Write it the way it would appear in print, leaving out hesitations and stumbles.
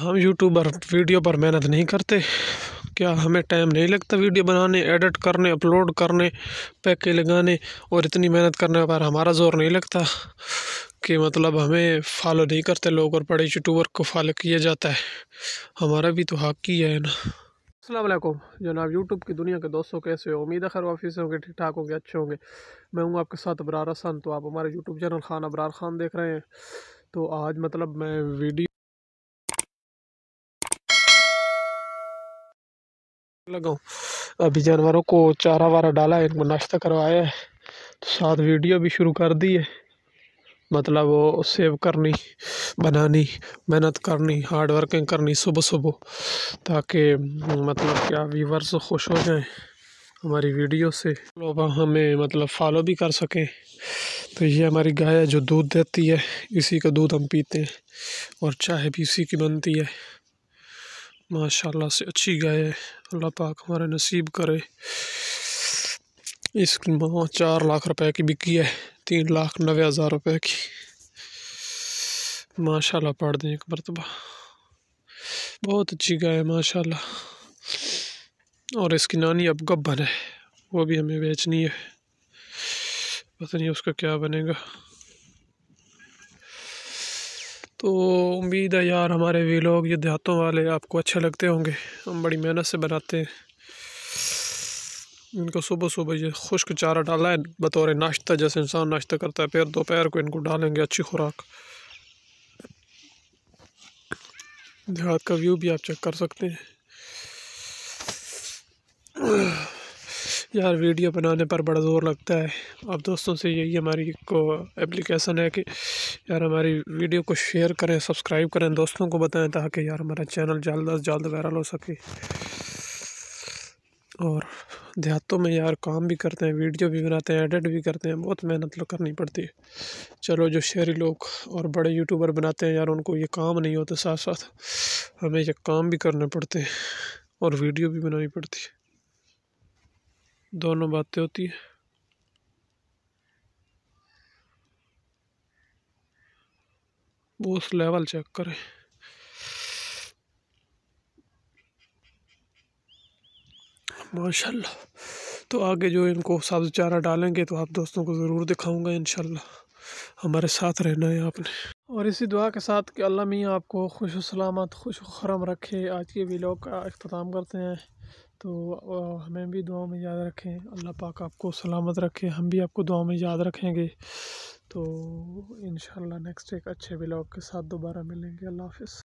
हम YouTuber video पर मेहनत नहीं करते। क्या हमें टाइम नहीं लगता वीडियो बनाने, एडिट करने, अपलोड करने, पैके लगाने और इतनी मेहनत करने पर हमारा जोर नहीं लगता कि मतलब हमें फॉलो नहीं करते लोग और बड़े यूट्यूबर को फॉलो किया जाता है। हमारा भी तो हक ही है ना। अस्सलाम वालेकुम जनाब, यूट्यूब की दुनिया के दोस्तों, कैसे हो? उम्मीद है खैर वाफिस होंगे, ठीक ठाक होंगे, अच्छे होंगे। मैं हूँ आपके साथ अबरार हसन। तो आप हमारे यूट्यूब चैनल खान अबरार खान देख रहे हैं। तो आज मतलब मैं वीडियो लगाऊं, अभी जानवरों को चारा वारा डाला है, इनको नाश्ता करवाया है, तो साथ वीडियो भी शुरू कर दी है। मतलब वो सेव करनी, बनानी, मेहनत करनी, हार्ड वर्किंग करनी सुबह सुबह, ताकि मतलब क्या व्यूवर्स खुश हो जाएं हमारी वीडियो से, लोग हमें मतलब फॉलो भी कर सकें। तो ये हमारी गाय है जो दूध देती है, इसी का दूध हम पीते हैं और चाय भी इसी की बनती है। माशाल्लाह से अच्छी गाय है, अल्लाह पाक हमारे नसीब करे। इसकी 4 लाख रुपए की बिकी है, 3,90,000 रुपए की। माशाल्लाह पढ़ दें एक मरतबा, बहुत अच्छी गाय है माशाल्लाह। और इसकी नानी अब गब्बन है, वो भी हमें बेचनी है, पता नहीं उसका क्या बनेगा। तो उम्मीद है यार हमारे व्लॉग ये देहातों वाले आपको अच्छे लगते होंगे। हम बड़ी मेहनत से बनाते हैं। इनको सुबह सुबह ये खुश्क चारा डाला है बतौर नाश्ता, जैसे इंसान नाश्ता करता है, फिर दोपहर को इनको डालेंगे अच्छी खुराक। देहात का व्यू भी आप चेक कर सकते हैं। यार वीडियो बनाने पर बड़ा ज़ोर लगता है। आप दोस्तों से यही हमारी को एप्लीकेशन है कि यार हमारी वीडियो को शेयर करें, सब्सक्राइब करें, दोस्तों को बताएं, ताकि यार हमारा चैनल जल्द से जल्द वायरल हो सके। और देहातों में यार काम भी करते हैं, वीडियो भी बनाते हैं, एडिट भी करते हैं, बहुत मेहनत करनी पड़ती है। चलो जो शहरी लोग और बड़े यूट्यूबर बनाते हैं यार, उनको ये काम नहीं होता, साथ साथ हमें ये काम भी करने पड़ते हैं और वीडियो भी बनानी पड़ती है, दोनों बातें होती है। वो उस लेवल चेक करें। माशाल्लाह। तो आगे जो इनको सब्ज़ चारा डालेंगे तो आप दोस्तों को ज़रूर दिखाऊंगा इंशाल्लाह। हमारे साथ रहना है आपने। और इसी दुआ के साथ कि अल्लाह मियाँ आपको खुश सलामत खुश खरम रखे, आज के व्लॉग का अख्ताम करते हैं। तो हमें भी दुआ में याद रखें, अल्लाह पाक आपको सलामत रखे, हम भी आपको दुआ में याद रखेंगे। तो इंशाल्लाह नेक्स्ट एक अच्छे व्लॉग के साथ दोबारा मिलेंगे। अल्लाह हाफ़िज़।